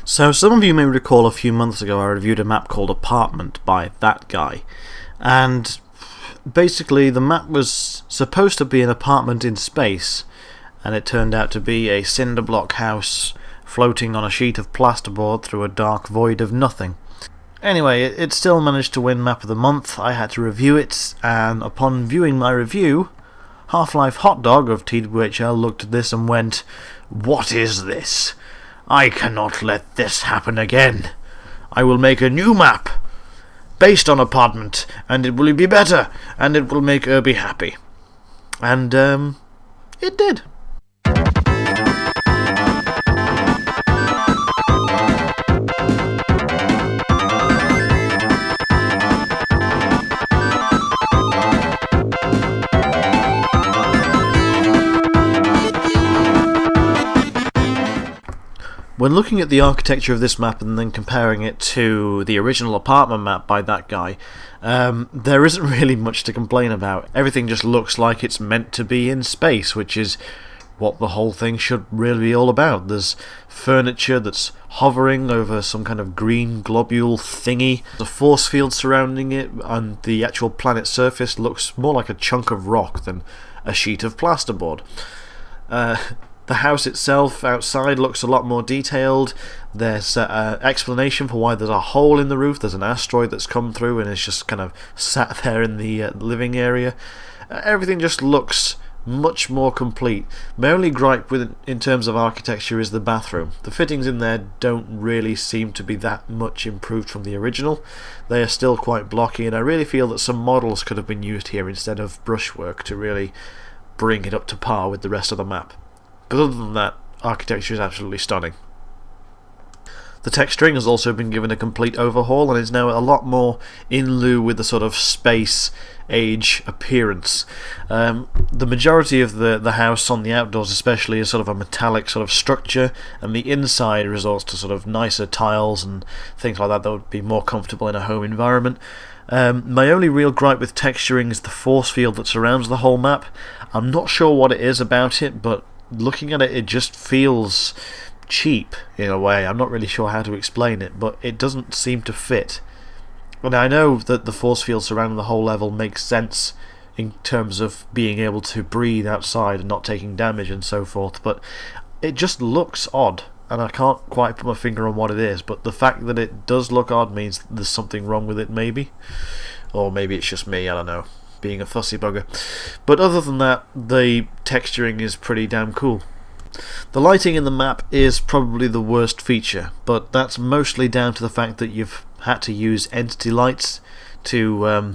So some of you may recall a few months ago I reviewed a map called Apartment by that guy, and basically the map was supposed to be an apartment in space, and it turned out to be a cinder block house floating on a sheet of plasterboard through a dark void of nothing. Anyway, it still managed to win Map of the Month. I had to review it, and upon viewing my review, Half-Life Hotdog of TWHL looked at this and went, "What is this? I cannot let this happen again. I will make a new map based on Apartment, and it will be better, and it will make Urby happy." And it did. When looking at the architecture of this map and then comparing it to the original Apartment map by that guy, there isn't really much to complain about. Everything just looks like it's meant to be in space, which is what the whole thing should really be all about. There's furniture that's hovering over some kind of green globule thingy. The force field surrounding it, and the actual planet's surface looks more like a chunk of rock than a sheet of plasterboard. The house itself outside looks a lot more detailed. There's an explanation for why there's a hole in the roof. There's an asteroid that's come through and it's just kind of sat there in the living area. Everything just looks much more complete. My only gripe with in terms of architecture is the bathroom. The fittings in there don't really seem to be that much improved from the original. They are still quite blocky, and I really feel that some models could have been used here instead of brushwork to really bring it up to par with the rest of the map. But other than that, architecture is absolutely stunning. The texturing has also been given a complete overhaul and is now a lot more in lieu with the sort of space age appearance. The majority of the house on the outdoors especially is sort of a metallic sort of structure, and the inside resorts to sort of nicer tiles and things like that would be more comfortable in a home environment. My only real gripe with texturing is the force field that surrounds the whole map. I'm not sure what it is about it, but looking at it, it just feels cheap in a way. I'm not really sure how to explain it, but it doesn't seem to fit. And I know that the force field surrounding the whole level makes sense in terms of being able to breathe outside and not taking damage and so forth, but it just looks odd, and I can't quite put my finger on what it is, but the fact that it does look odd means there's something wrong with it, maybe. Or maybe it's just me, I don't know, being a fussy bugger. But other than that, the texturing is pretty damn cool. The lighting in the map is probably the worst feature, but that's mostly down to the fact that you've had to use entity lights to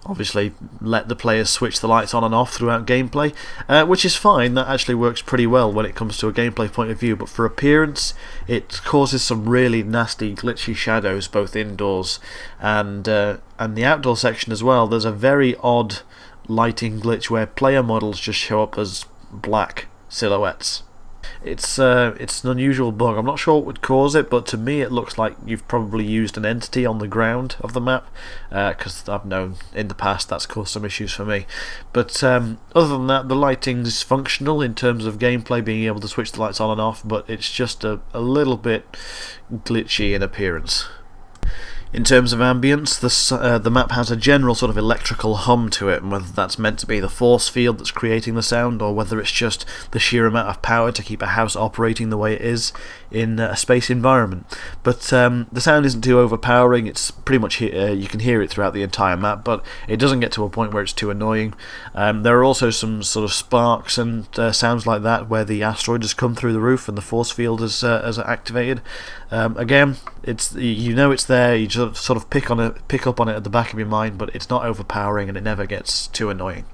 obviously let the players switch the lights on and off throughout gameplay, which is fine. That actually works pretty well when it comes to a gameplay point of view, but for appearance it causes some really nasty glitchy shadows both indoors and the outdoor section as well. There's a very odd lighting glitch where player models just show up as black silhouettes. It's an unusual bug. I'm not sure what would cause it, but to me it looks like you've probably used an entity on the ground of the map, because I've known in the past that's caused some issues for me. But other than that, the lighting is functional in terms of gameplay, being able to switch the lights on and off, but it's just a little bit glitchy in appearance. In terms of ambience, the map has a general sort of electrical hum to it, and whether that's meant to be the force field that's creating the sound, or whether it's just the sheer amount of power to keep a house operating the way it is in a space environment. But the sound isn't too overpowering. It's pretty much you can hear it throughout the entire map, but it doesn't get to a point where it's too annoying. There are also some sort of sparks and sounds like that where the asteroid has come through the roof and the force field is activated. Again, it's there. You just sort of pick up on it at the back of your mind, but it's not overpowering and it never gets too annoying.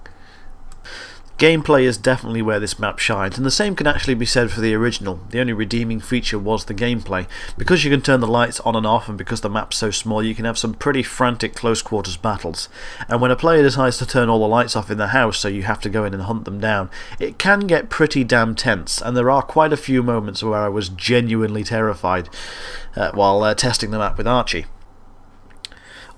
Gameplay is definitely where this map shines, and the same can actually be said for the original. The only redeeming feature was the gameplay. Because you can turn the lights on and off, and because the map's so small, you can have some pretty frantic close quarters battles. And when a player decides to turn all the lights off in the house so you have to go in and hunt them down, it can get pretty damn tense, and there are quite a few moments where I was genuinely terrified while testing the map with Archie.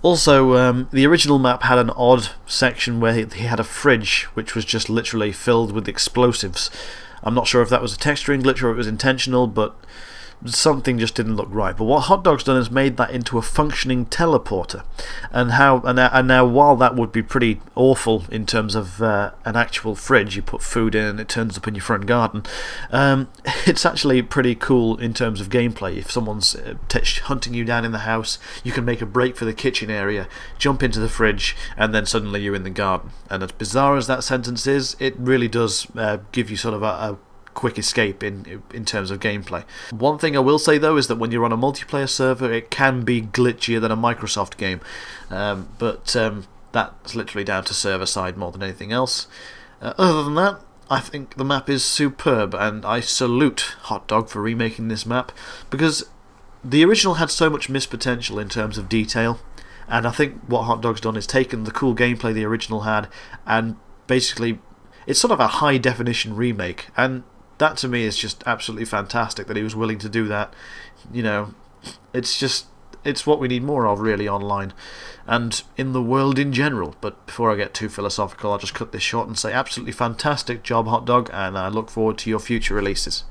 Also, the original map had an odd section where he had a fridge which was just literally filled with explosives. I'm not sure if that was a texturing glitch or it was intentional, but something just didn't look right. But what Hot Dog's done is made that into a functioning teleporter, and now while that would be pretty awful in terms of an actual fridge, you put food in and it turns up in your front garden, it's actually pretty cool in terms of gameplay. If someone's hunting you down in the house, you can make a break for the kitchen area, jump into the fridge, and then suddenly you're in the garden. And as bizarre as that sentence is, it really does give you sort of a quick escape in terms of gameplay. One thing I will say though is that when you're on a multiplayer server, it can be glitchier than a Microsoft game, but that's literally down to server side more than anything else. Other than that, I think the map is superb, and I salute Hot Dog for remaking this map, because the original had so much missed potential in terms of detail, and I think what Hot Dog's done is taken the cool gameplay the original had, and basically it's sort of a high definition remake, and that to me is just absolutely fantastic that he was willing to do that. You know, it's what we need more of really online and in the world in general. But before I get too philosophical, I'll just cut this short and say absolutely fantastic job, Hot Dog, and I look forward to your future releases.